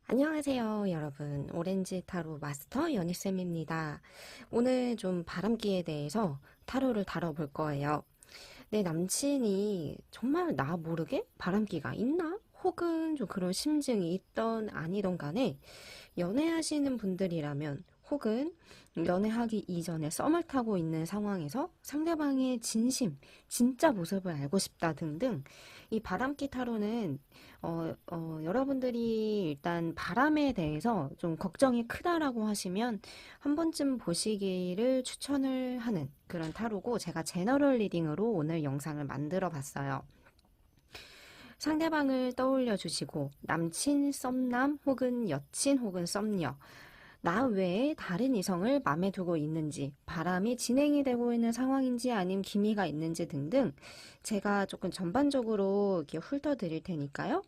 안녕하세요, 여러분. 오렌지 타로 마스터 연희쌤입니다. 오늘 좀 바람기에 대해서 타로를 다뤄볼 거예요. 내 남친이 정말 나 모르게 바람기가 있나? 혹은 좀 그런 심증이 있던 아니던 간에 연애하시는 분들이라면 혹은 연애하기 이전에 썸을 타고 있는 상황에서 상대방의 진심, 진짜 모습을 알고 싶다 등등 이 바람기 타로는 여러분들이 일단 바람에 대해서 좀 걱정이 크다라고 하시면 한 번쯤 보시기를 추천을 하는 그런 타로고 제가 제너럴 리딩으로 오늘 영상을 만들어 봤어요. 상대방을 떠올려 주시고 남친, 썸남 혹은 여친 혹은 썸녀 나 외에 다른 이성을 맘에 두고 있는지, 바람이 진행이 되고 있는 상황인지 아님 기미가 있는지 등등 제가 조금 전반적으로 이렇게 훑어드릴 테니까요.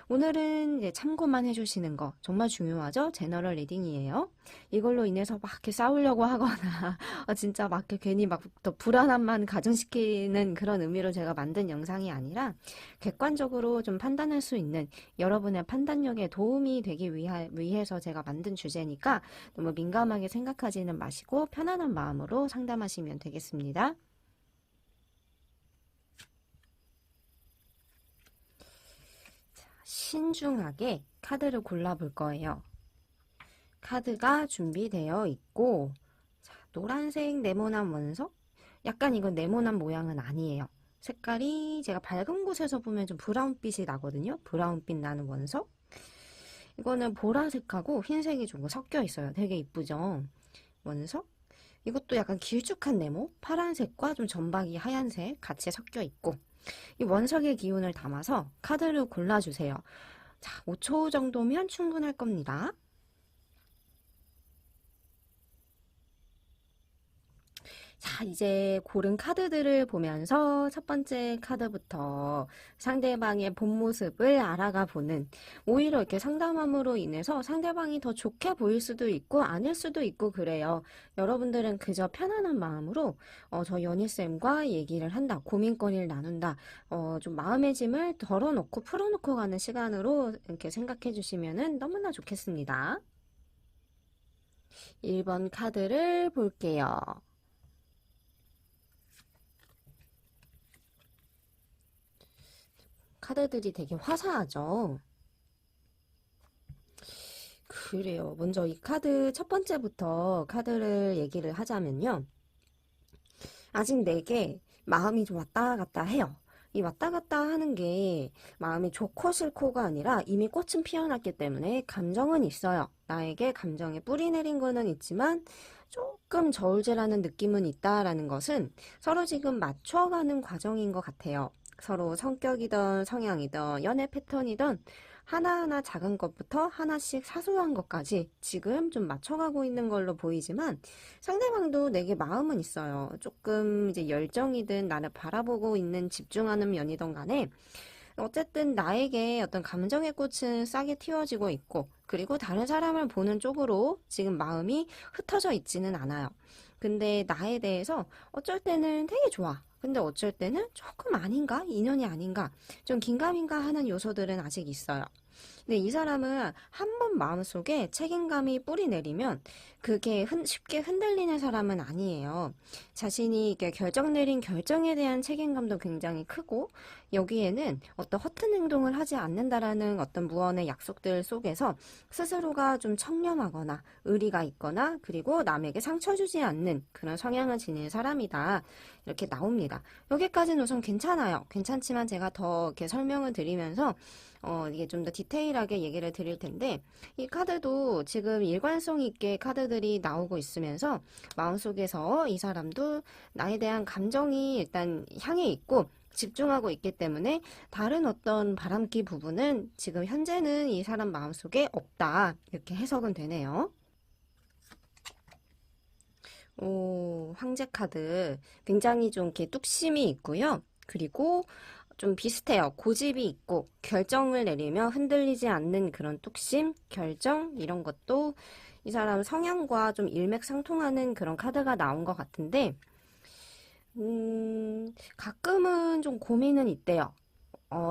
오늘은 이제 참고만 해주시는 거 정말 중요하죠? 제너럴 리딩이에요. 이걸로 인해서 막 이렇게 싸우려고 하거나 진짜 막 이렇게 괜히 막 더 불안함만 가중시키는 그런 의미로 제가 만든 영상이 아니라 객관적으로 좀 판단할 수 있는 여러분의 판단력에 도움이 되기 위해서 제가 만든 주제니까 너무 민감하게 생각하지는 마시고 편안한 마음으로 상담하시면 되겠습니다. 신중하게 카드를 골라볼 거예요. 카드가 준비되어 있고, 자, 노란색 네모난 원석? 약간 이건 네모난 모양은 아니에요. 색깔이 제가 밝은 곳에서 보면 좀 브라운빛이 나거든요. 브라운빛 나는 원석. 이거는 보라색하고 흰색이 좀 섞여 있어요. 되게 이쁘죠? 원석. 이것도 약간 길쭉한 네모, 파란색과 좀 점박이 하얀색 같이 섞여 있고, 이 원석의 기운을 담아서 카드를 골라주세요. 자, 5초 정도면 충분할 겁니다. 자, 이제 고른 카드들을 보면서 첫 번째 카드부터 상대방의 본 모습을 알아가 보는, 오히려 이렇게 상담함으로 인해서 상대방이 더 좋게 보일 수도 있고 아닐 수도 있고 그래요. 여러분들은 그저 편안한 마음으로 저 연희쌤과 얘기를 한다, 고민거리를 나눈다, 좀 마음의 짐을 덜어놓고 풀어놓고 가는 시간으로 이렇게 생각해 주시면 너무나 좋겠습니다. 1번 카드를 볼게요. 카드들이 되게 화사하죠? 그래요. 먼저 이 카드 첫 번째부터 카드를 얘기를 하자면요. 아직 내게 마음이 좀 왔다 갔다 해요. 이 왔다 갔다 하는 게 마음이 좋고 싫고가 아니라 이미 꽃은 피어났기 때문에 감정은 있어요. 나에게 감정에 뿌리 내린 거는 있지만 조금 저울질하는 느낌은 있다라는 것은 서로 지금 맞춰가는 과정인 것 같아요. 서로 성격이든 성향이든 연애 패턴이든 하나하나 작은 것부터 하나씩 사소한 것까지 지금 좀 맞춰가고 있는 걸로 보이지만 상대방도 내게 마음은 있어요. 조금 이제 열정이든 나를 바라보고 있는 집중하는 면이든 간에 어쨌든 나에게 어떤 감정의 꽃은 싹이 틔워지고 있고 그리고 다른 사람을 보는 쪽으로 지금 마음이 흩어져 있지는 않아요. 근데 나에 대해서 어쩔 때는 되게 좋아. 근데 어쩔 때는 조금 아닌가? 인연이 아닌가? 좀 긴가민가 하는 요소들은 아직 있어요. 근데 이 사람은 한 번 마음속에 책임감이 뿌리 내리면 그게 쉽게 흔들리는 사람은 아니에요. 자신이 이렇게 결정 내린 결정에 대한 책임감도 굉장히 크고 여기에는 어떤 허튼 행동을 하지 않는다라는 어떤 무언의 약속들 속에서 스스로가 좀 청렴하거나 의리가 있거나 그리고 남에게 상처 주지 않는 그런 성향을 지닌 사람이다. 이렇게 나옵니다. 여기까지는 우선 괜찮아요. 괜찮지만 제가 더 이렇게 설명을 드리면서 이게 좀 더 디테일하게 얘기를 드릴 텐데 이 카드도 지금 일관성 있게 카드들이 나오고 있으면서 마음속에서 이 사람도 나에 대한 감정이 일단 향해 있고 집중하고 있기 때문에 다른 어떤 바람기 부분은 지금 현재는 이 사람 마음속에 없다. 이렇게 해석은 되네요. 오, 황제 카드. 굉장히 좀 이렇게 뚝심이 있고요. 그리고 좀 비슷해요. 고집이 있고 결정을 내리며 흔들리지 않는 그런 뚝심, 결정 이런 것도 이 사람 성향과 좀 일맥상통하는 그런 카드가 나온 것 같은데 가끔은 좀 고민은 있대요.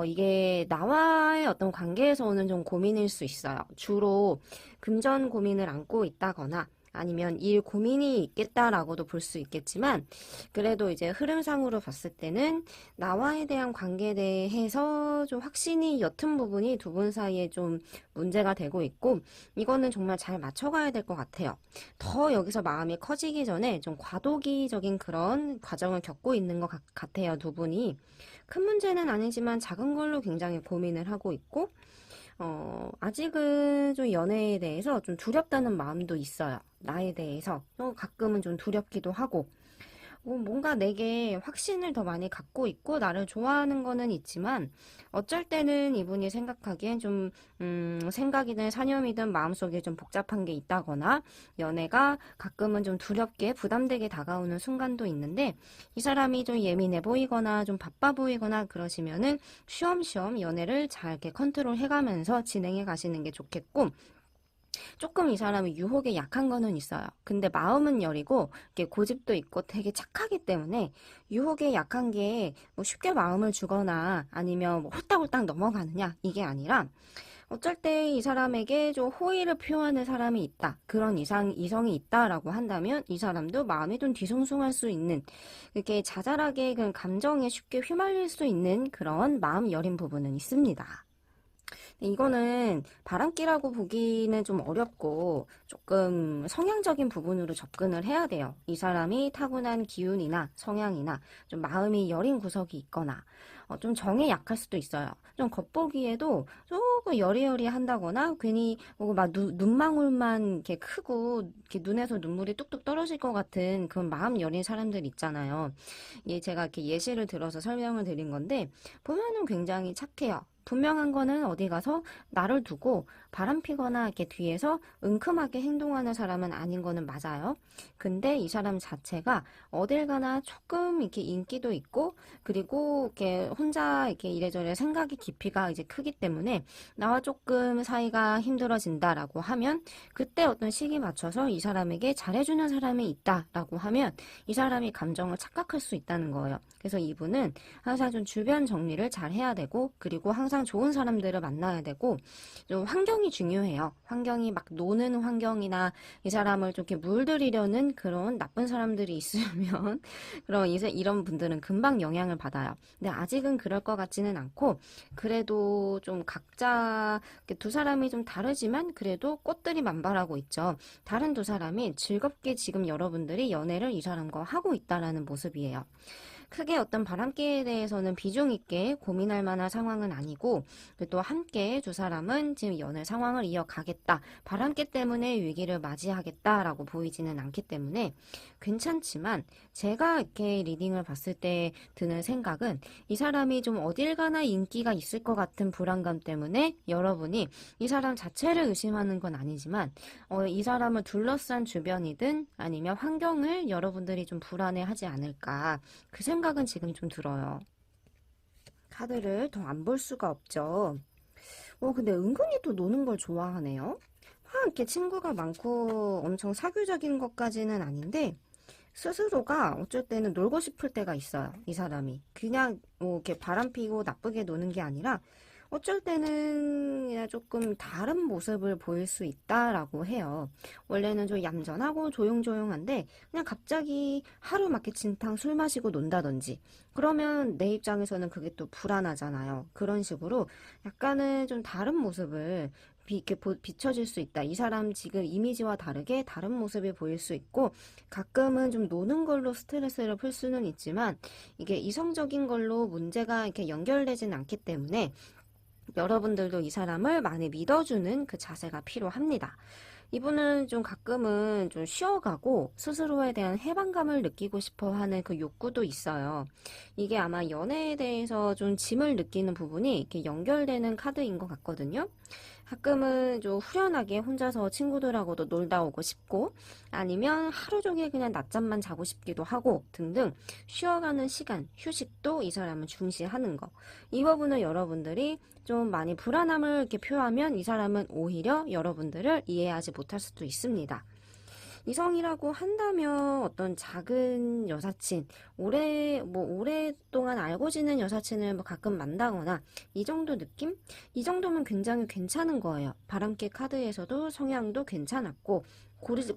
이게 나와의 어떤 관계에서 오는 좀 고민일 수 있어요. 주로 금전 고민을 안고 있다거나 아니면 일 고민이 있겠다라고도 볼 수 있겠지만, 그래도 이제 흐름상으로 봤을 때는 나와에 대한 관계에 대해서 좀 확신이 옅은 부분이 두 분 사이에 좀 문제가 되고 있고, 이거는 정말 잘 맞춰가야 될 것 같아요. 더 여기서 마음이 커지기 전에 좀 과도기적인 그런 과정을 겪고 있는 것 같아요, 두 분이. 큰 문제는 아니지만 작은 걸로 굉장히 고민을 하고 있고, 아직은 좀 연애에 대해서 좀 두렵다는 마음도 있어요. 나에 대해서. 또 가끔은 좀 두렵기도 하고, 뭔가 내게 확신을 더 많이 갖고 있고 나를 좋아하는 거는 있지만 어쩔 때는 이분이 생각하기엔 좀 생각이든 사념이든 마음속에 좀 복잡한 게 있다거나 연애가 가끔은 좀 두렵게 부담되게 다가오는 순간도 있는데, 이 사람이 좀 예민해 보이거나 좀 바빠 보이거나 그러시면은 쉬엄쉬엄 연애를 잘 이렇게 컨트롤 해가면서 진행해 가시는 게 좋겠고, 조금 이 사람이 유혹에 약한 거는 있어요. 근데 마음은 여리고 이게 고집도 있고 되게 착하기 때문에 유혹에 약한 게 뭐 쉽게 마음을 주거나 아니면 뭐 홀딱홀딱 넘어가느냐 이게 아니라, 어쩔 때 이 사람에게 좀 호의를 표하는 사람이 있다. 그런 이성이 있다라고 한다면 이 사람도 마음이 좀 뒤숭숭할 수 있는, 이렇게 자잘하게 그 감정에 쉽게 휘말릴 수 있는 그런 마음 여린 부분은 있습니다. 이거는 바람기라고 보기는 좀 어렵고 조금 성향적인 부분으로 접근을 해야 돼요. 이 사람이 타고난 기운이나 성향이나 좀 마음이 여린 구석이 있거나 좀 정에 약할 수도 있어요. 좀 겉보기에도 조금 여리여리 한다거나 괜히 뭐막 눈망울만 이렇게 크고 이렇게 눈에서 눈물이 뚝뚝 떨어질 것 같은 그런 마음 여린 사람들 있잖아요. 예, 제가 이렇게 예시를 들어서 설명을 드린 건데, 보면은 굉장히 착해요. 분명한 거는 어디 가서 나를 두고 바람 피거나 이렇게 뒤에서 은큼하게 행동하는 사람은 아닌 거는 맞아요. 근데 이 사람 자체가 어딜 가나 조금 이렇게 인기도 있고, 그리고 이렇게 혼자 이렇게 이래저래 생각의 깊이가 이제 크기 때문에 나와 조금 사이가 힘들어진다라고 하면, 그때 어떤 시기 맞춰서 이 사람에게 잘해주는 사람이 있다라고 하면 이 사람이 감정을 착각할 수 있다는 거예요. 그래서 이분은 항상 좀 주변 정리를 잘 해야 되고, 그리고 항상 좋은 사람들을 만나야 되고, 좀 환경이 중요해요. 환경이 막 노는 환경이나 이 사람을 좀 이렇게 물들이려는 그런 나쁜 사람들이 있으면 그럼 이제 이런 분들은 금방 영향을 받아요. 근데 아직은 그럴 것 같지는 않고, 그래도 좀 각자 두 사람이 좀 다르지만 그래도 꽃들이 만발하고 있죠. 다른 두 사람이 즐겁게 지금 여러분들이 연애를 이 사람과 하고 있다라는 모습이에요. 크게 어떤 바람기에 대해서는 비중 있게 고민할 만한 상황은 아니고, 또 함께 두 사람은 지금 연애 상황을 이어가겠다, 바람기 때문에 위기를 맞이하겠다라고 보이지는 않기 때문에 괜찮지만, 제가 이렇게 리딩을 봤을 때 드는 생각은 이 사람이 좀 어딜 가나 인기가 있을 것 같은 불안감 때문에 여러분이 이 사람 자체를 의심하는 건 아니지만 이 사람을 둘러싼 주변이든 아니면 환경을 여러분들이 좀 불안해하지 않을까, 그 생각은 지금 좀 들어요. 카드를 더 안 볼 수가 없죠. 근데 은근히 또 노는 걸 좋아하네요. 막 이렇게 친구가 많고 엄청 사교적인 것까지는 아닌데, 스스로가 어쩔 때는 놀고 싶을 때가 있어요. 이 사람이. 그냥 뭐 이렇게 바람 피고 나쁘게 노는 게 아니라 어쩔 때는 그냥 조금 다른 모습을 보일 수 있다라고 해요. 원래는 좀 얌전하고 조용조용한데 그냥 갑자기 하루 막 이렇게 진탕 술 마시고 논다든지, 그러면 내 입장에서는 그게 또 불안하잖아요. 그런 식으로 약간은 좀 다른 모습을 이렇게 비춰질 수 있다. 이 사람 지금 이미지와 다르게 다른 모습이 보일 수 있고, 가끔은 좀 노는 걸로 스트레스를 풀 수는 있지만 이게 이성적인 걸로 문제가 이렇게 연결되진 않기 때문에 여러분들도 이 사람을 많이 믿어주는 그 자세가 필요합니다. 이분은 좀 가끔은 좀 쉬어가고 스스로에 대한 해방감을 느끼고 싶어 하는 그 욕구도 있어요. 이게 아마 연애에 대해서 좀 짐을 느끼는 부분이 이렇게 연결되는 카드인 것 같거든요. 가끔은 좀 후련하게 혼자서 친구들하고도 놀다 오고 싶고, 아니면 하루 종일 그냥 낮잠만 자고 싶기도 하고 등등, 쉬어가는 시간, 휴식도 이 사람은 중시하는 거. 이 부분을 여러분들이 좀 많이 불안함을 이렇게 표하면 이 사람은 오히려 여러분들을 이해하지 못할 수도 있습니다. 이성이라고 한다면 어떤 작은 여사친, 오랫동안 알고 지낸 여사친을 뭐 가끔 만나거나 이 정도 느낌? 이 정도면 굉장히 괜찮은 거예요. 바람개 카드에서도 성향도 괜찮았고,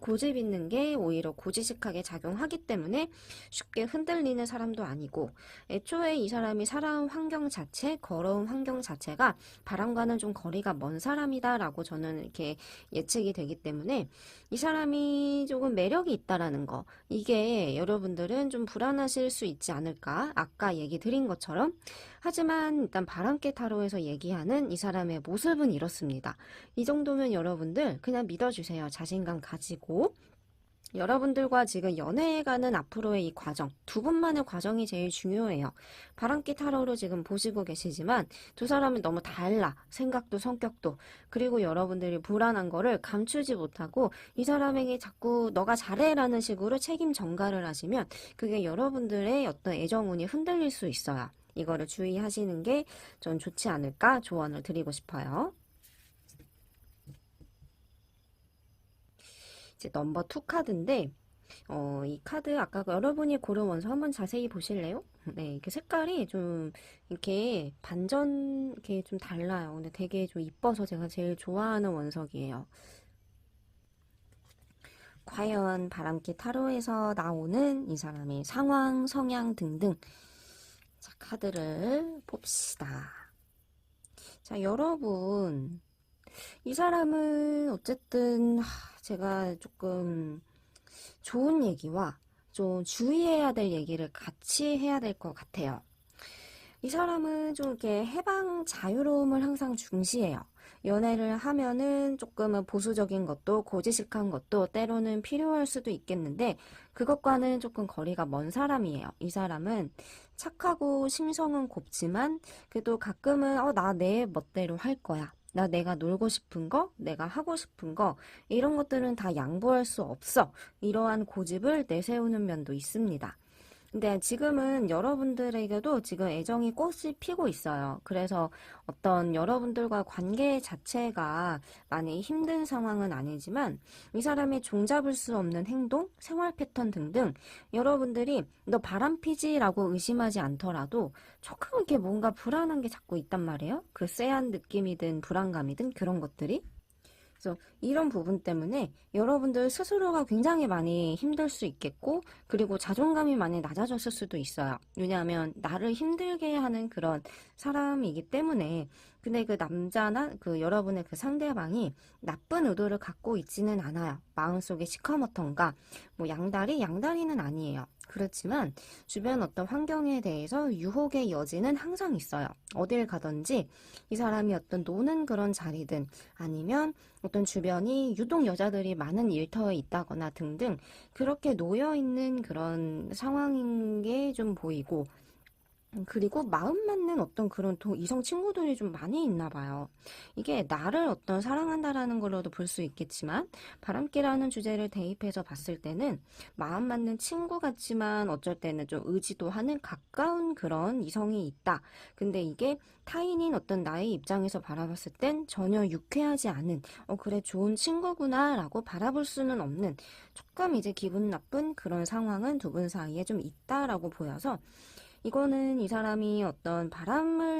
고집 있는 게 오히려 고지식하게 작용하기 때문에 쉽게 흔들리는 사람도 아니고, 애초에 이 사람이 살아온 환경 자체, 걸어온 환경 자체가 바람과는 좀 거리가 먼 사람이다라고 저는 이렇게 예측이 되기 때문에 이 사람이 조금 매력이 있다라는 거, 이게 여러분들은 좀 불안하실 수 있지 않을까? 아까 얘기 드린 것처럼. 하지만 일단 바람개 타로에서 얘기하는 이 사람의 모습은 이렇습니다. 이 정도면 여러분들 그냥 믿어주세요. 자신감 가지고. 여러분들과 지금 연애해가는 앞으로의 이 과정, 두 분만의 과정이 제일 중요해요. 바람기 타로로 지금 보시고 계시지만 두 사람이 너무 달라. 생각도 성격도. 그리고 여러분들이 불안한 거를 감추지 못하고 이 사람에게 자꾸 너가 잘해라는 식으로 책임 전가를 하시면 그게 여러분들의 어떤 애정운이 흔들릴 수 있어요. 이거를 주의하시는 게 전 좋지 않을까 조언을 드리고 싶어요. 이제 넘버 2 카드인데 이 카드 아까 여러분이 고른 원서 한번 자세히 보실래요? 네, 이렇게 색깔이 좀 이렇게 반전 이렇게 좀 달라요. 근데 되게 좀 이뻐서 제가 제일 좋아하는 원석이에요. 과연 바람기 타로에서 나오는 이 사람의 상황, 성향 등등 자, 카드를 봅시다. 자, 여러분 이 사람은 어쨌든 제가 조금 좋은 얘기와 좀 주의해야 될 얘기를 같이 해야 될 것 같아요. 이 사람은 좀 이렇게 해방 자유로움을 항상 중시해요. 연애를 하면은 조금은 보수적인 것도 고지식한 것도 때로는 필요할 수도 있겠는데 그것과는 조금 거리가 먼 사람이에요. 이 사람은 착하고 심성은 곱지만 그래도 가끔은 나 내 멋대로 할 거야. 나 내가 놀고 싶은 거, 내가 하고 싶은 거 이런 것들은 다 양보할 수 없어. 이러한 고집을 내세우는 면도 있습니다. 근데 지금은 여러분들에게도 지금 애정이 꽃이 피고 있어요. 그래서 어떤 여러분들과 관계 자체가 많이 힘든 상황은 아니지만 이 사람이 종잡을 수 없는 행동, 생활 패턴 등등 여러분들이 너 바람피지라고 의심하지 않더라도 조금 이렇게 뭔가 불안한 게 자꾸 있단 말이에요. 그 쎄한 느낌이든 불안감이든 그런 것들이. 그래서 이런 부분 때문에 여러분들 스스로가 굉장히 많이 힘들 수 있겠고 그리고 자존감이 많이 낮아졌을 수도 있어요. 왜냐하면 나를 힘들게 하는 그런 사람이기 때문에 근데 그 남자나 그 여러분의 그 상대방이 나쁜 의도를 갖고 있지는 않아요. 마음속에 시커멓던가 뭐 양다리는 아니에요. 그렇지만 주변 어떤 환경에 대해서 유혹의 여지는 항상 있어요. 어딜 가든지 이 사람이 어떤 노는 그런 자리든 아니면 어떤 주변이 유독 여자들이 많은 일터에 있다거나 등등 그렇게 놓여 있는 그런 상황인 게 좀 보이고 그리고 마음 맞는 어떤 그런 이성 친구들이 좀 많이 있나 봐요. 이게 나를 어떤 사랑한다라는 걸로도 볼 수 있겠지만 바람기라는 주제를 대입해서 봤을 때는 마음 맞는 친구 같지만 어쩔 때는 좀 의지도 하는 가까운 그런 이성이 있다. 근데 이게 타인인 어떤 나의 입장에서 바라봤을 땐 전혀 유쾌하지 않은 그래 좋은 친구구나 라고 바라볼 수는 없는 조금 이제 기분 나쁜 그런 상황은 두 분 사이에 좀 있다라고 보여서 이거는 이 사람이 어떤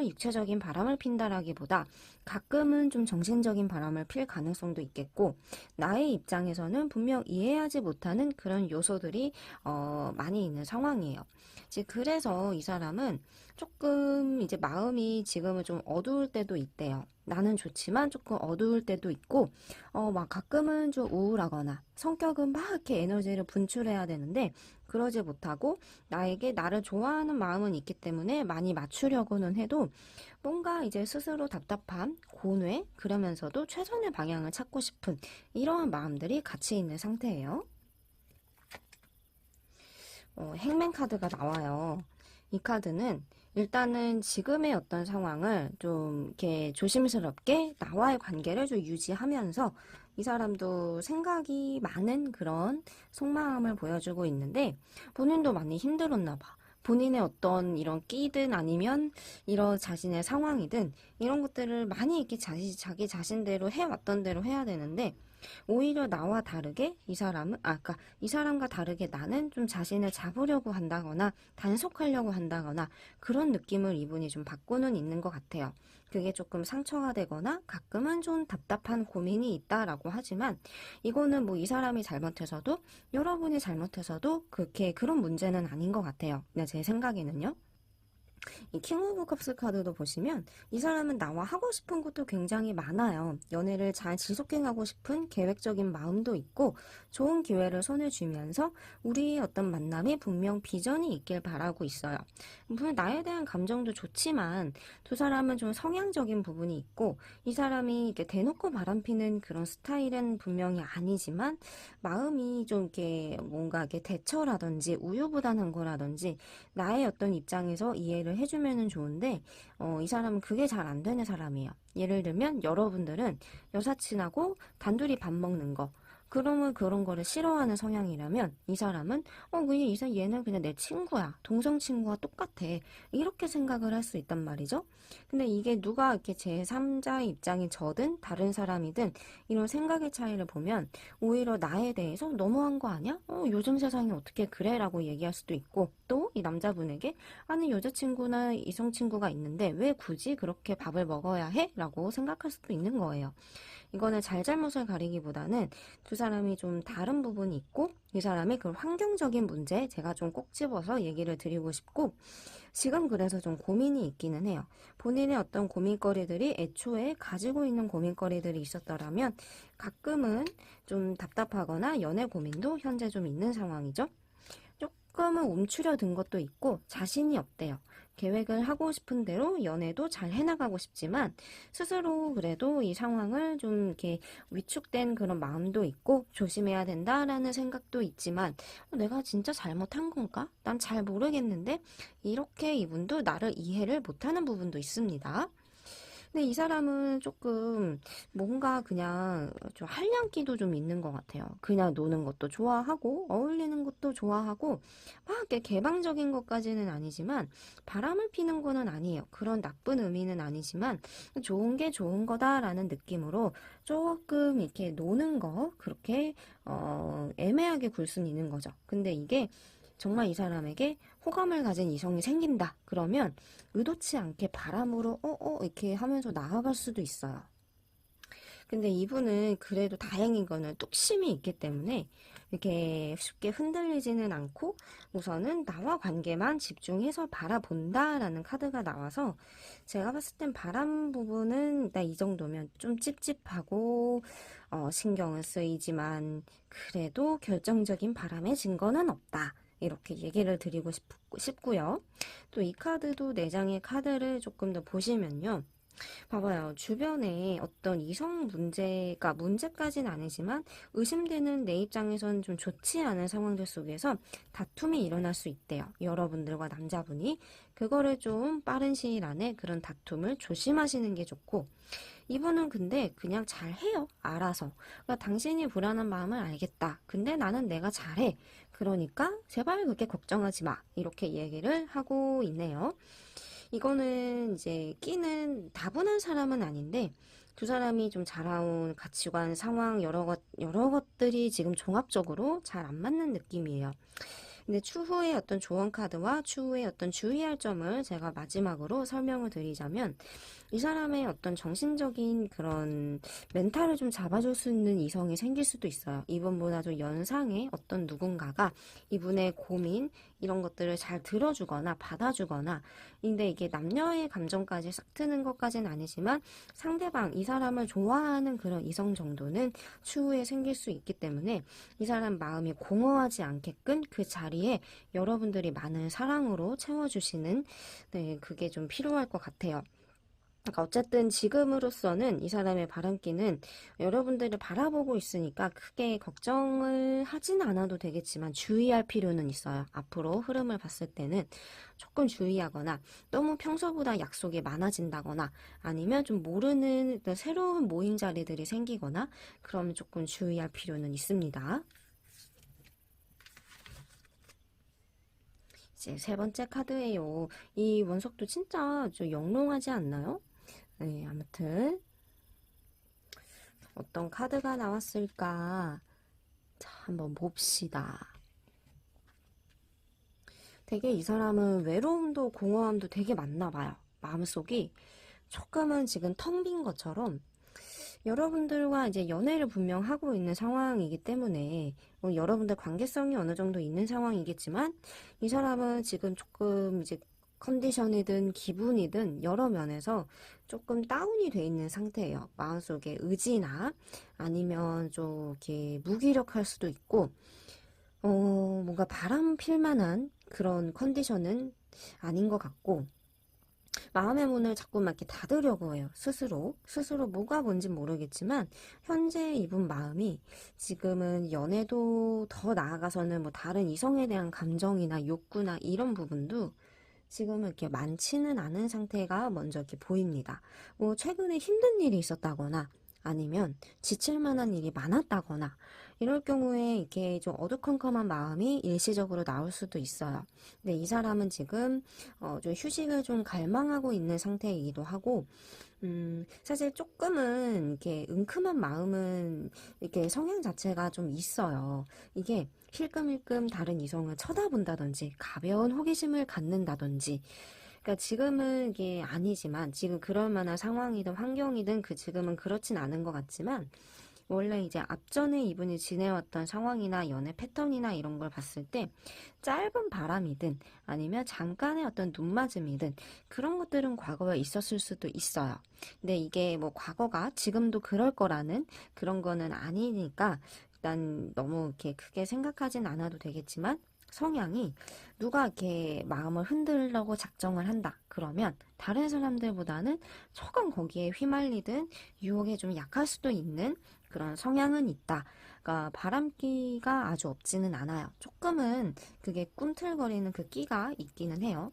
육체적인 바람을 핀다라기보다 가끔은 좀 정신적인 바람을 필 가능성도 있겠고, 나의 입장에서는 분명 이해하지 못하는 그런 요소들이 많이 있는 상황이에요. 그래서 이 사람은 조금 이제 마음이 지금은 좀 어두울 때도 있대요. 나는 좋지만 조금 어두울 때도 있고, 막 가끔은 좀 우울하거나 성격은 막 이렇게 에너지를 분출해야 되는데, 그러지 못하고 나에게 나를 좋아하는 마음은 있기 때문에 많이 맞추려고는 해도 뭔가 이제 스스로 답답함, 고뇌, 그러면서도 최선의 방향을 찾고 싶은 이러한 마음들이 같이 있는 상태예요. 행맨 카드가 나와요. 이 카드는 일단은 지금의 어떤 상황을 좀 이렇게 조심스럽게 나와의 관계를 좀 유지하면서 이 사람도 생각이 많은 그런 속마음을 보여주고 있는데 본인도 많이 힘들었나 봐. 본인의 어떤 이런 끼든 아니면 이런 자신의 상황이든 이런 것들을 많이 이렇게 자기 자신대로 해왔던 대로 해야 되는데 오히려 나와 다르게 이 사람은 그러니까 이 사람과 다르게 나는 좀 자신을 잡으려고 한다거나 단속하려고 한다거나 그런 느낌을 이분이 좀 받고는 있는 것 같아요. 그게 조금 상처가 되거나 가끔은 좀 답답한 고민이 있다라고 하지만 이거는 뭐 이 사람이 잘못해서도 여러분이 잘못해서도 그렇게 그런 문제는 아닌 것 같아요. 제 생각에는요. 이 킹 오브 컵스 카드도 보시면 이 사람은 나와 하고 싶은 것도 굉장히 많아요. 연애를 잘 지속해가고 싶은 계획적인 마음도 있고 좋은 기회를 손에 쥐면서 우리의 어떤 만남에 분명 비전이 있길 바라고 있어요. 물론 나에 대한 감정도 좋지만 두 사람은 좀 성향적인 부분이 있고 이 사람이 이렇게 대놓고 바람피는 그런 스타일은 분명히 아니지만 마음이 좀 이렇게 뭔가 이렇게 대처라든지 우유부단한 거라든지 나의 어떤 입장에서 이해를 해주면은 좋은데 이 사람은 그게 잘 안 되는 사람이에요. 예를 들면 여러분들은 여사친하고 단둘이 밥 먹는 거 그러면 그런 거를 싫어하는 성향이라면 이 사람은 그냥 얘는 그냥 내 친구야. 동성 친구와 똑같아. 이렇게 생각을 할 수 있단 말이죠. 근데 이게 누가 이렇게 제3자의 입장이 저든 다른 사람이든 이런 생각의 차이를 보면 오히려 나에 대해서 너무한 거 아니야? 요즘 세상이 어떻게 그래? 라고 얘기할 수도 있고 또 이 남자분에게 아니 여자친구나 이성친구가 있는데 왜 굳이 그렇게 밥을 먹어야 해? 라고 생각할 수도 있는 거예요. 이거는 잘잘못을 가리기보다는 두 사람이 좀 다른 부분이 있고 이 사람의 그 환경적인 문제 제가 좀 꼭 집어서 얘기를 드리고 싶고 지금 그래서 좀 고민이 있기는 해요. 본인의 어떤 고민거리들이 애초에 가지고 있는 고민거리들이 있었더라면 가끔은 좀 답답하거나 연애 고민도 현재 좀 있는 상황이죠. 조금은 움츠려든 것도 있고 자신이 없대요. 계획을 하고 싶은 대로 연애도 잘 해나가고 싶지만 스스로 그래도 이 상황을 좀 이렇게 위축된 그런 마음도 있고 조심해야 된다라는 생각도 있지만 내가 진짜 잘못한 건가? 난 잘 모르겠는데 이렇게 이분도 나를 이해를 못하는 부분도 있습니다. 근데 이 사람은 조금 뭔가 그냥 좀 한량기도 좀 있는 것 같아요. 그냥 노는 것도 좋아하고 어울리는 것도 좋아하고 막 이렇게 개방적인 것까지는 아니지만 바람을 피는 거는 아니에요. 그런 나쁜 의미는 아니지만 좋은 게 좋은 거다라는 느낌으로 조금 이렇게 노는 거 그렇게 애매하게 굴 수는 있는 거죠. 근데 이게 정말 이 사람에게 호감을 가진 이성이 생긴다. 그러면 의도치 않게 바람으로 이렇게 하면서 나아갈 수도 있어요. 근데 이분은 그래도 다행인 거는 뚝심이 있기 때문에 이렇게 쉽게 흔들리지는 않고 우선은 나와 관계만 집중해서 바라본다라는 카드가 나와서 제가 봤을 땐 바람 부분은 일단 이 정도면 좀 찝찝하고 신경은 쓰이지만 그래도 결정적인 바람의 증거는 없다. 이렇게 얘기를 드리고 싶고요. 또 이 카드도 4장의 카드를 조금 더 보시면요. 봐봐요. 주변에 어떤 이성 문제가 문제까지는 아니지만 의심되는 내 입장에선 좀 좋지 않은 상황들 속에서 다툼이 일어날 수 있대요. 여러분들과 남자분이 그거를 좀 빠른 시일 안에 그런 다툼을 조심하시는 게 좋고 이분은 근데 그냥 잘해요. 알아서. 그러니까 당신이 불안한 마음을 알겠다. 근데 나는 내가 잘해. 그러니까 제발 그렇게 걱정하지 마. 이렇게 얘기를 하고 있네요. 이거는 이제 끼는 다분한 사람은 아닌데 두 사람이 좀 자라온 가치관, 상황 여러 것들이 지금 종합적으로 잘 안 맞는 느낌이에요. 근데 추후의 어떤 조언 카드와 추후의 어떤 주의할 점을 제가 마지막으로 설명을 드리자면 이 사람의 어떤 정신적인 그런 멘탈을 좀 잡아줄 수 있는 이성이 생길 수도 있어요. 이분보다 좀 연상의 어떤 누군가가 이분의 고민 이런 것들을 잘 들어주거나 받아주거나 근데 이게 남녀의 감정까지 싹 트는 것까지는 아니지만 상대방 이 사람을 좋아하는 그런 이성 정도는 추후에 생길 수 있기 때문에 이 사람 마음이 공허하지 않게끔 그 자리에 여러분들이 많은 사랑으로 채워주시는 그게 좀 필요할 것 같아요. 그러니까 어쨌든 지금으로서는 이 사람의 바람기는 여러분들을 바라보고 있으니까 크게 걱정을 하진 않아도 되겠지만 주의할 필요는 있어요. 앞으로 흐름을 봤을 때는 조금 주의하거나 너무 평소보다 약속이 많아진다거나 아니면 좀 모르는 새로운 모임 자리들이 생기거나 그러면 조금 주의할 필요는 있습니다. 이제 세 번째 카드예요. 이 원석도 진짜 좀 영롱하지 않나요? 네, 아무튼 어떤 카드가 나왔을까? 자, 한번 봅시다. 되게 이 사람은 외로움도 공허함도 되게 많나 봐요. 마음속이 조금은 지금 텅 빈 것처럼 여러분들과 이제 연애를 분명 하고 있는 상황이기 때문에 여러분들 관계성이 어느 정도 있는 상황이겠지만 이 사람은 지금 조금 이제 컨디션이든 기분이든 여러 면에서 조금 다운이 돼 있는 상태예요. 마음속에 의지나 아니면 좀 이렇게 무기력할 수도 있고 뭔가 바람 필 만한 그런 컨디션은 아닌 것 같고 마음의 문을 자꾸만 이렇게 닫으려고 해요. 스스로 뭐가 뭔지 모르겠지만 현재 이분 마음이 지금은 연애도 더 나아가서는 뭐 다른 이성에 대한 감정이나 욕구나 이런 부분도 지금은 이렇게 많지는 않은 상태가 먼저 이렇게 보입니다. 뭐 최근에 힘든 일이 있었다거나 아니면 지칠 만한 일이 많았다거나 이럴 경우에 이렇게 좀 어두컴컴한 마음이 일시적으로 나올 수도 있어요. 근데 이 사람은 지금 좀 휴식을 좀 갈망하고 있는 상태이기도 하고 사실 조금은 이렇게 은큼한 마음은 이렇게 성향 자체가 좀 있어요. 이게 힐끔힐끔 다른 이성을 쳐다본다든지 가벼운 호기심을 갖는다든지 그러니까 지금은 이게 아니지만 지금 그럴 만한 상황이든 환경이든 그 지금은 그렇진 않은 것 같지만 원래 이제 앞전에 이분이 지내왔던 상황이나 연애 패턴이나 이런 걸 봤을 때 짧은 바람이든 아니면 잠깐의 어떤 눈맞음이든 그런 것들은 과거에 있었을 수도 있어요. 근데 이게 뭐 과거가 지금도 그럴 거라는 그런 거는 아니니까 일단 너무 이렇게 크게 생각하진 않아도 되겠지만 성향이 누가 이렇게 마음을 흔들려고 작정을 한다. 그러면 다른 사람들보다는 조금 거기에 휘말리든 유혹에 좀 약할 수도 있는 그런 성향은 있다. 그러니까 바람기가 아주 없지는 않아요. 조금은 그게 꿈틀거리는 그 끼가 있기는 해요.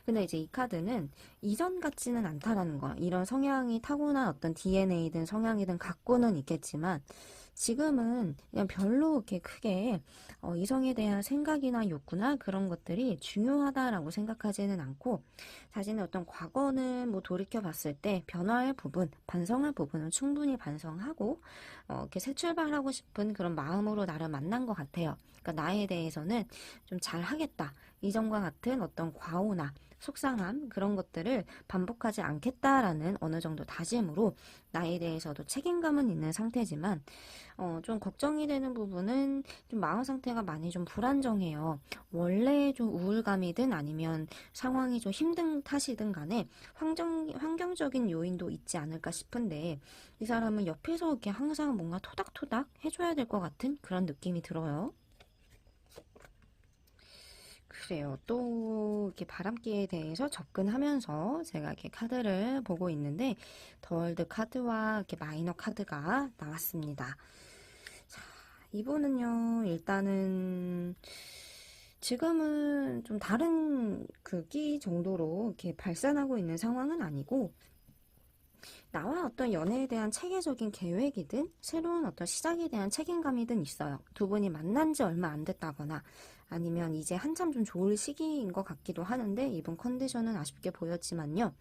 근데 이제 이 카드는 이전 같지는 않다라는 거야. 이런 성향이 타고난 어떤 DNA든 성향이든 갖고는 있겠지만 지금은 그냥 별로 이렇게 크게 이성에 대한 생각이나 욕구나 그런 것들이 중요하다라고 생각하지는 않고 자신의 어떤 과거는 뭐 돌이켜 봤을 때 변화할 부분, 반성할 부분은 충분히 반성하고 이렇게 새 출발하고 싶은 그런 마음으로 나를 만난 것 같아요. 그러니까 나에 대해서는 좀 잘하겠다. 이전과 같은 어떤 과오나 속상함 그런 것들을 반복하지 않겠다라는 어느 정도 다짐으로 나에 대해서도 책임감은 있는 상태지만 좀 걱정이 되는 부분은 좀 마음 상태가 많이 좀 불안정해요. 원래 좀 우울감이든 아니면 상황이 좀 힘든 탓이든 간에 환경적인 요인도 있지 않을까 싶은데 이 사람은 옆에서 이렇게 항상 뭔가 토닥토닥 해줘야 될 것 같은 그런 느낌이 들어요. 그래요. 또 이렇게 바람기에 대해서 접근하면서 제가 이렇게 카드를 보고 있는데 더월드 카드와 이렇게 마이너 카드가 나왔습니다. 자, 이분은요, 일단은 지금은 좀 다른 그 끼 정도로 이렇게 발산하고 있는 상황은 아니고 나와 어떤 연애에 대한 체계적인 계획이든 새로운 어떤 시작에 대한 책임감이든 있어요. 두 분이 만난 지 얼마 안 됐다거나 아니면 이제 한참 좀 좋을 시기인 것 같기도 하는데 이분 컨디션은 아쉽게 보였지만요.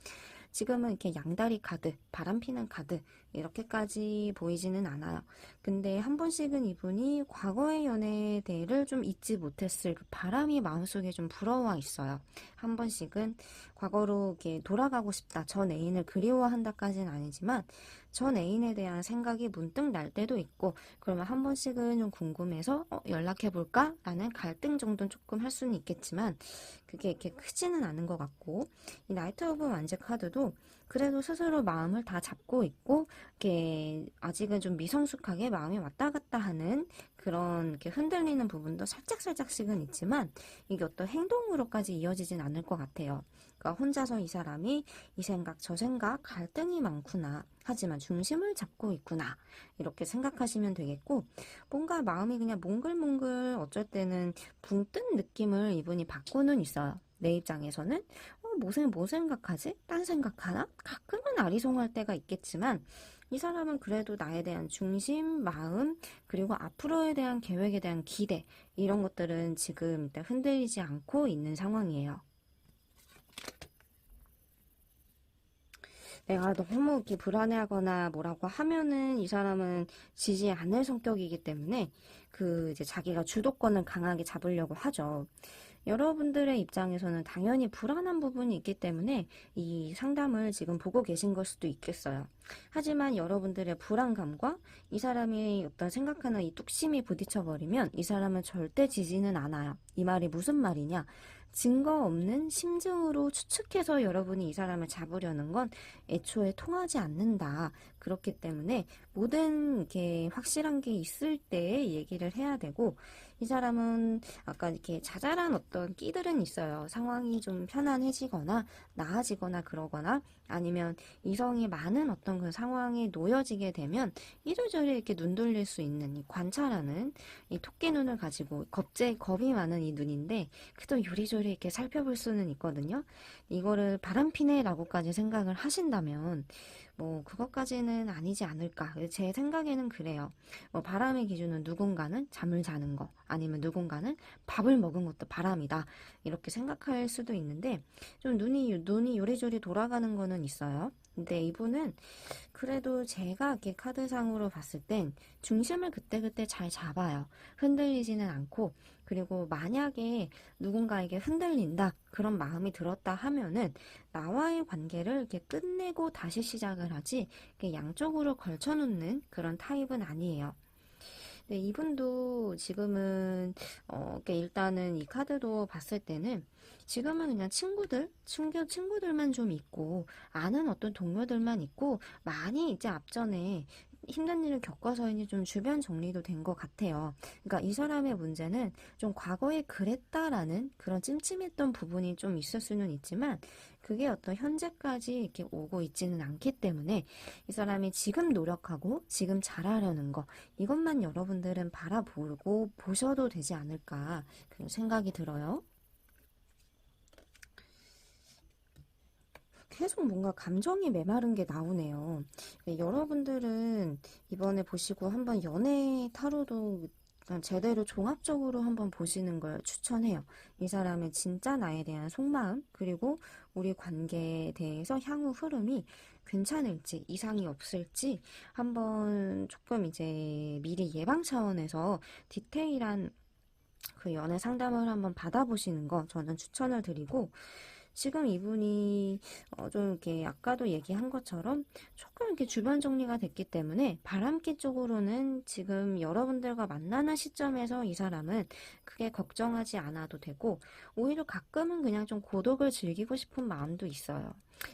지금은 이렇게 양다리 카드, 바람피는 카드 이렇게까지 보이지는 않아요. 근데 한 번씩은 이분이 과거의 연애를 좀 잊지 못했을 그 바람이 마음속에 좀 불어와 있어요. 한 번씩은 과거로 이렇게 돌아가고 싶다. 전 애인을 그리워한다까지는 아니지만 전 애인에 대한 생각이 문득 날 때도 있고 그러면 한 번씩은 좀 궁금해서 연락해볼까? 라는 갈등 정도는 조금 할 수는 있겠지만 그게 이렇게 크지는 않은 것 같고 이 나이트 오브 완즈 카드도 그래도 스스로 마음을 다 잡고 있고 이렇게 아직은 좀 미성숙하게 마음이 왔다 갔다 하는 그런 이렇게 흔들리는 부분도 살짝씩은 있지만 이게 어떤 행동으로까지 이어지진 않을 것 같아요. 그러니까 혼자서 이 사람이 이 생각 저 생각 갈등이 많구나. 하지만 중심을 잡고 있구나. 이렇게 생각하시면 되겠고 뭔가 마음이 그냥 몽글몽글 어쩔 때는 붕 뜬 느낌을 이분이 받고는 있어요. 내 입장에서는 뭐 생각하지? 딴 생각하나? 가끔은 아리송할 때가 있겠지만 이 사람은 그래도 나에 대한 중심, 마음, 그리고 앞으로에 대한 계획에 대한 기대, 이런 것들은 지금 일단 흔들리지 않고 있는 상황이에요. 내가 너무 이렇게 불안해하거나 뭐라고 하면은 이 사람은 지지 않을 성격이기 때문에 그 이제 자기가 주도권을 강하게 잡으려고 하죠. 여러분들의 입장에서는 당연히 불안한 부분이 있기 때문에 이 상담을 지금 보고 계신 걸 수도 있겠어요. 하지만 여러분들의 불안감과 이 사람이 어떤 생각하는 이 뚝심이 부딪혀버리면 이 사람은 절대 지지는 않아요. 이 말이 무슨 말이냐? 증거 없는 심증으로 추측해서 여러분이 이 사람을 잡으려는 건 애초에 통하지 않는다. 그렇기 때문에 모든 게 확실한 게 있을 때 얘기를 해야 되고, 이 사람은 아까 이렇게 자잘한 어떤 끼들은 있어요. 상황이 좀 편안해지거나 나아지거나 그러거나 아니면 이성이 많은 어떤 그 상황에 놓여지게 되면 이리저리 이렇게 눈 돌릴 수 있는 이 관찰하는 이 토끼 눈을 가지고 겁이 많은 이 눈인데 그래도 요리조리 이렇게 살펴볼 수는 있거든요. 이거를 바람피네라고까지 생각을 하신다면 뭐 그것까지는 아니지 않을까. 제 생각에는 그래요. 뭐 바람의 기준은 누군가는 잠을 자는 거 아니면 누군가는 밥을 먹은 것도 바람이다. 이렇게 생각할 수도 있는데 좀 눈이 요리조리 돌아가는 거는 있어요. 근데 이분은 그래도 제가 이렇게 카드상으로 봤을 땐 중심을 그때그때 잘 잡아요. 흔들리지는 않고 그리고 만약에 누군가에게 흔들린다 그런 마음이 들었다 하면은 나와의 관계를 이렇게 끝내고 다시 시작을 하지 이렇게 양쪽으로 걸쳐놓는 그런 타입은 아니에요. 네, 이분도 지금은 그러니까 일단은 이 카드도 봤을 때는 지금은 그냥 친구들만 좀 있고 아는 어떤 동료들만 있고 많이 이제 앞전에 힘든 일을 겪어서인지 좀 주변 정리도 된 것 같아요. 그러니까 이 사람의 문제는 좀 과거에 그랬다라는 그런 찜찜했던 부분이 좀 있을 수는 있지만 그게 어떤 현재까지 이렇게 오고 있지는 않기 때문에 이 사람이 지금 노력하고 지금 잘하려는 거 이것만 여러분들은 바라보고 보셔도 되지 않을까 그런 생각이 들어요. 계속 뭔가 감정이 메마른 게 나오네요. 여러분들은 이번에 보시고 한번 연애 타로도 제대로 종합적으로 한번 보시는 걸 추천해요. 이 사람의 진짜 나에 대한 속마음, 그리고 우리 관계에 대해서 향후 흐름이 괜찮을지, 이상이 없을지 한번 조금 이제 미리 예방 차원에서 디테일한 그 연애 상담을 한번 받아보시는 거 저는 추천을 드리고 지금 이분이 좀 이렇게 아까도 얘기한 것처럼 조금 이렇게 주변 정리가 됐기 때문에 바람기 쪽으로는 지금 여러분들과 만나는 시점에서 이 사람은 크게 걱정하지 않아도 되고 오히려 가끔은 그냥 좀 고독을 즐기고 싶은 마음도 있어요.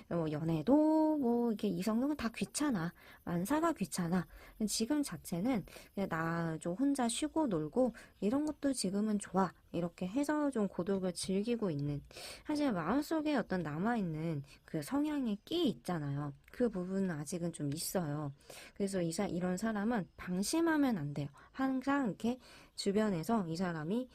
뭐 연애도 뭐 이렇게 이성은 다 귀찮아. 만사가 귀찮아. 지금 자체는 그냥 나 좀 혼자 쉬고 놀고 이런 것도 지금은 좋아. 이렇게 해서 좀 고독을 즐기고 있는. 하지만 마음속에 어떤 남아있는 그 성향의 끼 있잖아요. 그 부분은 아직은 좀 있어요. 그래서 이런 사람은 방심하면 안 돼요. 항상 이렇게 주변에서 이 사람이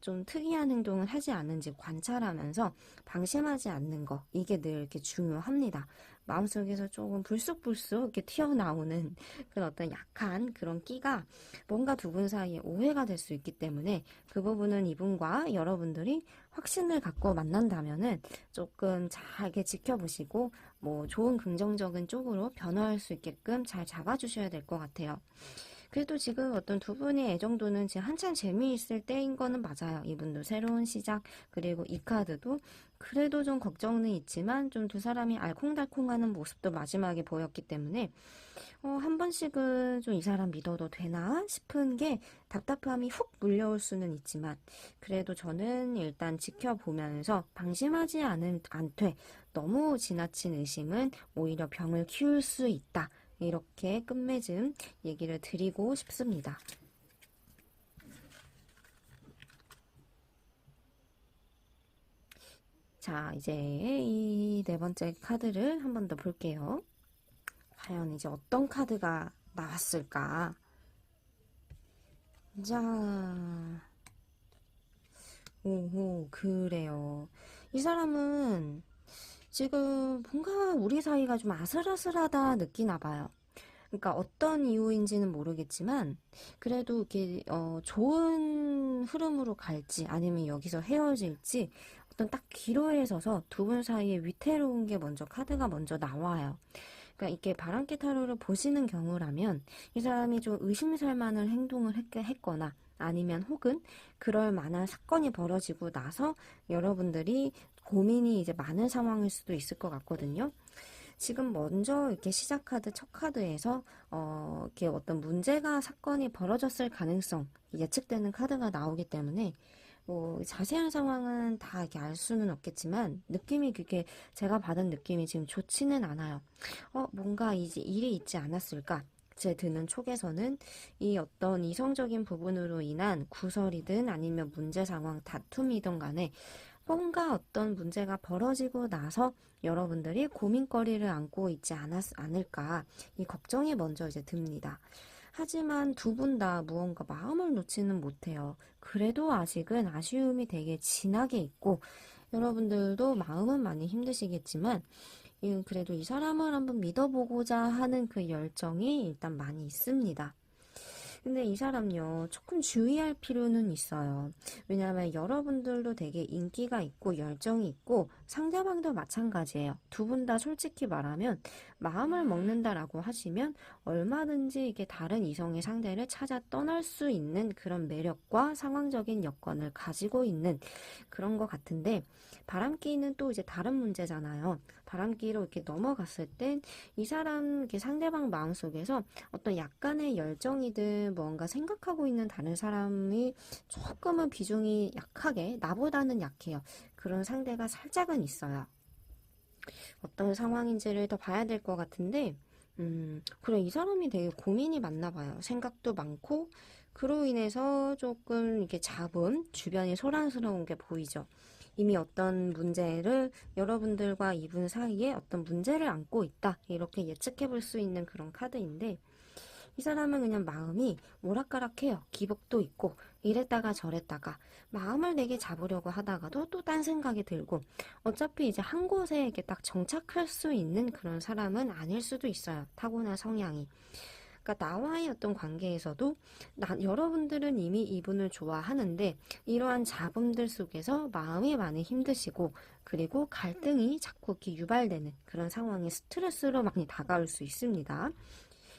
좀 특이한 행동을 하지 않는지 관찰하면서 방심하지 않는 거 이게 늘 이렇게 중요합니다. 마음속에서 조금 불쑥불쑥 이렇게 튀어나오는 그런 어떤 약한 그런 끼가 뭔가 두 분 사이에 오해가 될 수 있기 때문에 그 부분은 이분과 여러분들이 확신을 갖고 만난다면은 조금 잘게 지켜보시고 뭐 좋은 긍정적인 쪽으로 변화할 수 있게끔 잘 잡아주셔야 될 것 같아요. 그래도 지금 어떤 두 분의 애정도는 지금 한참 재미있을 때인 거는 맞아요. 이분도 새로운 시작, 그리고 이 카드도 그래도 좀 걱정은 있지만 좀 두 사람이 알콩달콩하는 모습도 마지막에 보였기 때문에 한 번씩은 좀 이 사람 믿어도 되나 싶은 게 답답함이 훅 물려올 수는 있지만 그래도 저는 일단 지켜보면서 방심하지 않되 너무 지나친 의심은 오히려 병을 키울 수 있다. 이렇게 끝맺음 얘기를 드리고 싶습니다. 자, 이제 이 네 번째 카드를 한 번 더 볼게요. 과연 이제 어떤 카드가 나왔을까? 자, 오호, 그래요. 이 사람은 지금 뭔가 우리 사이가 좀 아슬아슬하다 느끼나 봐요. 그러니까 어떤 이유인지는 모르겠지만 그래도 이렇게 좋은 흐름으로 갈지 아니면 여기서 헤어질지 어떤 딱 기로에 서서 두 분 사이에 위태로운 게 먼저 카드가 먼저 나와요. 그러니까 이게 바람기 타로를 보시는 경우라면 이 사람이 좀 의심살 만한 행동을 했거나 아니면 혹은 그럴 만한 사건이 벌어지고 나서 여러분들이 고민이 이제 많은 상황일 수도 있을 것 같거든요. 지금 먼저 이렇게 시작 카드 첫 카드에서 이렇게 어떤 문제가 사건이 벌어졌을 가능성 예측되는 카드가 나오기 때문에 뭐 자세한 상황은 다 이렇게 알 수는 없겠지만 느낌이 그게 제가 받은 느낌이 지금 좋지는 않아요. 뭔가 이제 일이 있지 않았을까? 제 드는 촉에서는 이 어떤 이성적인 부분으로 인한 구설이든 아니면 문제 상황 다툼이든 간에 뭔가 어떤 문제가 벌어지고 나서 여러분들이 고민거리를 안고 있지 않을까 이 걱정이 먼저 이제 듭니다. 하지만 두 분 다 무언가 마음을 놓지는 못해요. 그래도 아직은 아쉬움이 되게 진하게 있고 여러분들도 마음은 많이 힘드시겠지만 그래도 이 사람을 한번 믿어보고자 하는 그 열정이 일단 많이 있습니다. 근데 이 사람요, 조금 주의할 필요는 있어요. 왜냐하면 여러분들도 되게 인기가 있고 열정이 있고 상대방도 마찬가지예요. 두 분 다 솔직히 말하면 마음을 먹는다라고 하시면 얼마든지 이게 다른 이성의 상대를 찾아 떠날 수 있는 그런 매력과 상황적인 여건을 가지고 있는 그런 것 같은데 바람기는 또 이제 다른 문제잖아요. 바람기로 이렇게 넘어갔을 땐 이 사람, 이렇게 상대방 마음속에서 어떤 약간의 열정이든 뭔가 생각하고 있는 다른 사람이 조금은 비중이 약하게, 나보다는 약해요. 그런 상대가 살짝은 있어요. 어떤 상황인지를 더 봐야 될 것 같은데, 그래, 이 사람이 되게 고민이 많나 봐요. 생각도 많고, 그로 인해서 조금 이렇게 주변이 소란스러운 게 보이죠. 이미 어떤 문제를 여러분들과 이분 사이에 어떤 문제를 안고 있다. 이렇게 예측해 볼 수 있는 그런 카드인데, 이 사람은 그냥 마음이 오락가락해요. 기복도 있고 이랬다가 저랬다가 마음을 내게 잡으려고 하다가도 또 딴 생각이 들고 어차피 이제 한 곳에 이렇게 딱 정착할 수 있는 그런 사람은 아닐 수도 있어요. 타고난 성향이. 그러니까 나와의 어떤 관계에서도 여러분들은 이미 이분을 좋아하는데 이러한 잡음들 속에서 마음이 많이 힘드시고 그리고 갈등이 자꾸 이렇게 유발되는 그런 상황이 스트레스로 많이 다가올 수 있습니다.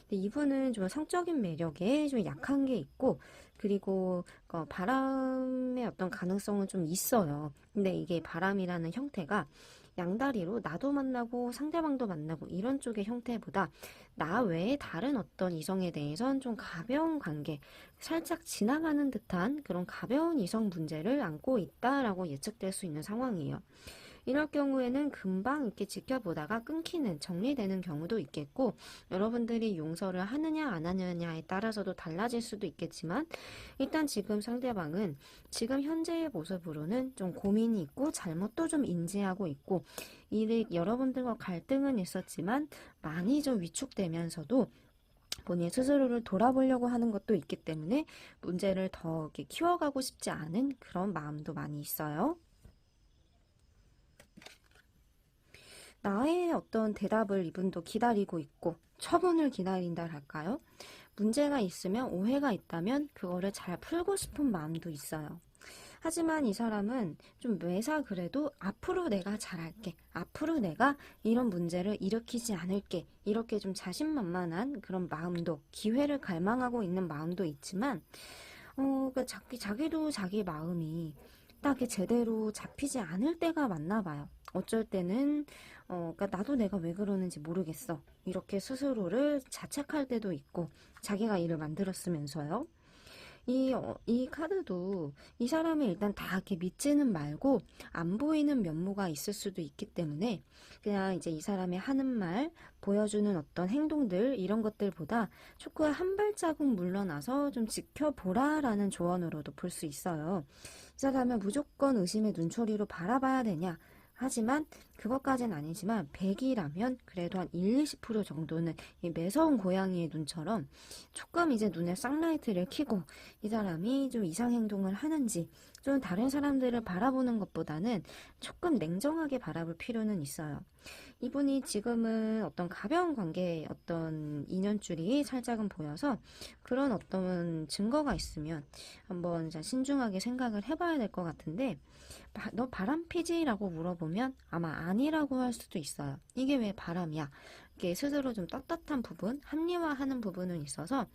근데 이분은 좀 성적인 매력에 좀 약한 게 있고, 그리고 바람의 어떤 가능성은 좀 있어요. 근데 이게 바람이라는 형태가 양다리로 나도 만나고 상대방도 만나고 이런 쪽의 형태보다 나 외에 다른 어떤 이성에 대해선 좀 가벼운 관계, 살짝 지나가는 듯한 그런 가벼운 이성 문제를 안고 있다라고 예측될 수 있는 상황이에요. 이럴 경우에는 금방 이렇게 지켜보다가 끊기는, 정리되는 경우도 있겠고, 여러분들이 용서를 하느냐 안 하느냐에 따라서도 달라질 수도 있겠지만, 일단 지금 상대방은 지금 현재의 모습으로는 좀 고민이 있고, 잘못도 좀 인지하고 있고, 여러분들과 갈등은 있었지만, 많이 좀 위축되면서도 본인 스스로를 돌아보려고 하는 것도 있기 때문에 문제를 더 이렇게 키워가고 싶지 않은 그런 마음도 많이 있어요. 나의 어떤 대답을 이분도 기다리고 있고 처분을 기다린다 할까요? 문제가 있으면 오해가 있다면 그거를 잘 풀고 싶은 마음도 있어요. 하지만 이 사람은 좀 매사 그래도 앞으로 내가 잘할게. 앞으로 내가 이런 문제를 일으키지 않을게. 이렇게 좀 자신만만한 그런 마음도 기회를 갈망하고 있는 마음도 있지만 그러니까 자기도 자기 마음이 딱 이렇게 제대로 잡히지 않을 때가 많나 봐요. 어쩔 때는 그러니까 나도 내가 왜 그러는지 모르겠어. 이렇게 스스로를 자책할 때도 있고 자기가 일을 만들었으면서요. 이 카드도 이 사람이 일단 다 이렇게 믿지는 말고 안 보이는 면모가 있을 수도 있기 때문에 그냥 이제 이 사람이 하는 말, 보여주는 어떤 행동들 이런 것들보다 조금 한 발자국 물러나서 좀 지켜보라라는 조언으로도 볼 수 있어요. 이 사람은 무조건 의심의 눈초리로 바라봐야 되냐? 하지만 그것까진 아니지만 100이라면 그래도 한 1, 20% 정도는 이 매서운 고양이의 눈처럼 조금 이제 눈에 쌍라이트를 켜고 이 사람이 좀 이상 행동을 하는지 좀 다른 사람들을 바라보는 것보다는 조금 냉정하게 바라볼 필요는 있어요. 이분이 지금은 어떤 가벼운 관계의 어떤 인연줄이 살짝은 보여서 그런 어떤 증거가 있으면 한번 신중하게 생각을 해봐야 될 것 같은데, 너 바람 피지? 라고 물어보면 아마 아니라고 할 수도 있어요. 이게 왜 바람이야? 이게 스스로 좀 떳떳한 부분, 합리화하는 부분은 있어서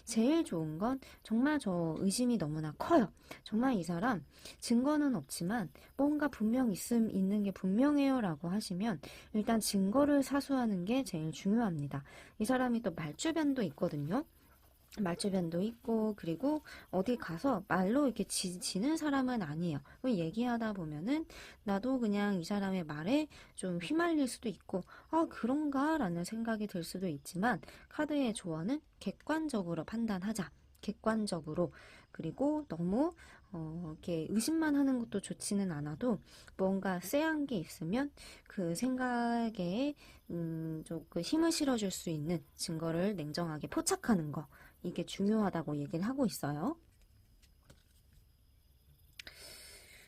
제일 좋은 건 정말 저 의심이 너무나 커요. 정말 이 사람 증거는 없지만 뭔가 분명 있는 게 분명해요 라고 하시면 일단 증거를 사수하는 게 제일 중요합니다. 이 사람이 또 말주변도 있거든요. 말주변도 있고 그리고 어디 가서 말로 이렇게 지는 사람은 아니에요. 얘기하다 보면은 나도 그냥 이 사람의 말에 좀 휘말릴 수도 있고 그런가 라는 생각이 들 수도 있지만 카드의 조언은 객관적으로 판단하자. 객관적으로. 그리고 너무 이렇게 의심만 하는 것도 좋지는 않아도 뭔가 쎄한 게 있으면 그 생각에 조금 힘을 실어줄 수 있는 증거를 냉정하게 포착하는 거. 이게 중요하다고 얘기를 하고 있어요.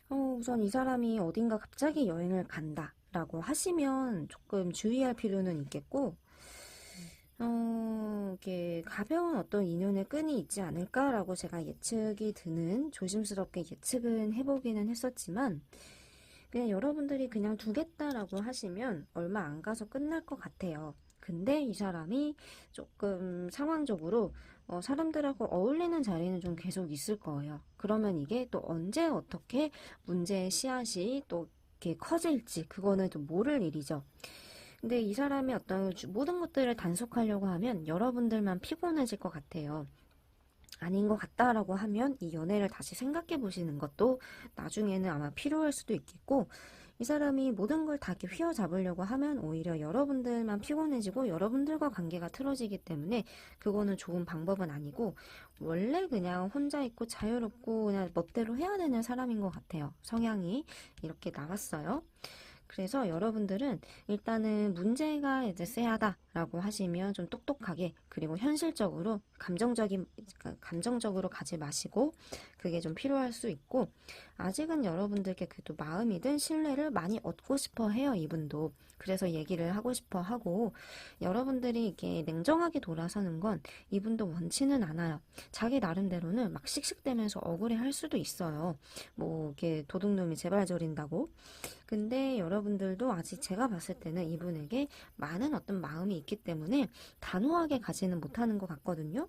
우선 이 사람이 어딘가 갑자기 여행을 간다 라고 하시면 조금 주의할 필요는 있겠고, 이게 가벼운 어떤 인연의 끈이 있지 않을까라고 제가 예측이 드는, 조심스럽게 예측은 해보기는 했었지만, 그냥 여러분들이 그냥 두겠다라고 하시면 얼마 안 가서 끝날 것 같아요. 근데 이 사람이 조금 상황적으로 사람들하고 어울리는 자리는 좀 계속 있을 거예요. 그러면 이게 또 언제 어떻게 문제의 씨앗이 또 이렇게 커질지 그거는 좀 모를 일이죠. 근데 이 사람이 어떤 모든 것들을 단속하려고 하면 여러분들만 피곤해질 것 같아요. 아닌 것 같다라고 하면 이 연애를 다시 생각해 보시는 것도 나중에는 아마 필요할 수도 있겠고, 이 사람이 모든 걸 다 이렇게 휘어잡으려고 하면 오히려 여러분들만 피곤해지고 여러분들과 관계가 틀어지기 때문에 그거는 좋은 방법은 아니고, 원래 그냥 혼자 있고 자유롭고 그냥 멋대로 해야 되는 사람인 것 같아요. 성향이 이렇게 나왔어요. 그래서 여러분들은 일단은 문제가 이제 쎄하다라고 하시면 좀 똑똑하게, 그리고 현실적으로 감정적으로 가지 마시고, 그게 좀 필요할 수 있고, 아직은 여러분들께 그래도 마음이든 신뢰를 많이 얻고 싶어 해요, 이분도. 그래서 얘기를 하고 싶어 하고, 여러분들이 이게 냉정하게 돌아서는 건 이분도 원치는 않아요. 자기 나름대로는 막 씩씩대면서 억울해 할 수도 있어요. 뭐 이게 도둑놈이 제발 저린다고. 근데 여러분들도 아직 제가 봤을 때는 이분에게 많은 어떤 마음이 있기 때문에 단호하게 가지는 못하는 것 같거든요.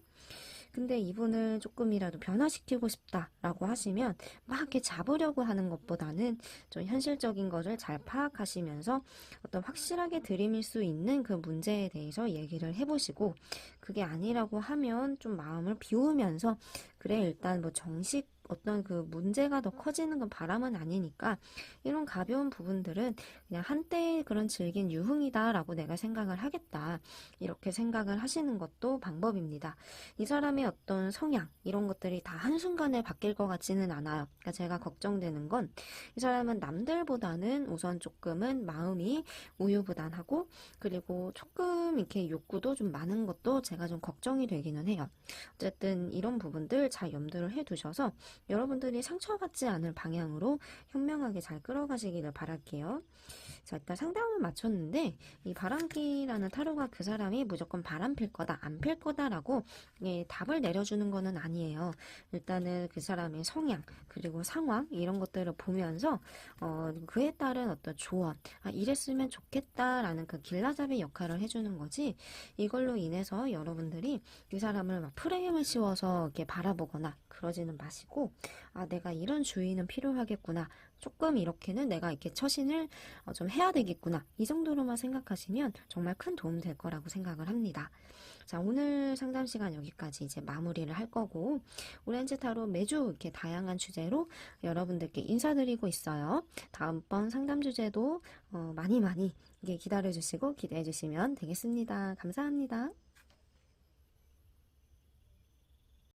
근데 이분을 조금이라도 변화시키고 싶다라고 하시면 막 이렇게 잡으려고 하는 것보다는 좀 현실적인 것을 잘 파악하시면서 어떤 확실하게 들이밀 수 있는 그 문제에 대해서 얘기를 해보시고, 그게 아니라고 하면 좀 마음을 비우면서 그래 일단 뭐 정식 어떤 그 문제가 더 커지는 건 바람은 아니니까 이런 가벼운 부분들은 그냥 한때의 그런 즐긴 유흥이다라고 내가 생각을 하겠다, 이렇게 생각을 하시는 것도 방법입니다. 이 사람의 어떤 성향 이런 것들이 다 한순간에 바뀔 것 같지는 않아요. 그러니까 제가 걱정되는 건 이 사람은 남들보다는 우선 조금은 마음이 우유부단하고, 그리고 조금 이렇게 욕구도 좀 많은 것도 제가 좀 걱정이 되기는 해요. 어쨌든 이런 부분들 잘 염두를 해두셔서 여러분들이 상처받지 않을 방향으로 현명하게 잘 끌어가시기를 바랄게요. 자, 일단 상담을 마쳤는데 이 바람기라는 타로가 그 사람이 무조건 바람 필 거다, 안 필 거다라고 답을 내려주는 거는 아니에요. 일단은 그 사람의 성향 그리고 상황 이런 것들을 보면서 그에 따른 어떤 조언, 이랬으면 좋겠다라는 그 길라잡이 역할을 해주는 거지, 이걸로 인해서 여러분들이 이 사람을 막 프레임을 씌워서 이렇게 바라보거나 그러지는 마시고, 내가 이런 주의는 필요하겠구나, 조금 이렇게는 내가 이렇게 처신을 좀 해야 되겠구나, 이 정도로만 생각하시면 정말 큰 도움 될 거라고 생각을 합니다. 자, 오늘 상담 시간 여기까지 이제 마무리를 할 거고, 오렌지 타로 매주 이렇게 다양한 주제로 여러분들께 인사드리고 있어요. 다음번 상담 주제도 많이 이게 기다려주시고 기대해 주시면 되겠습니다. 감사합니다.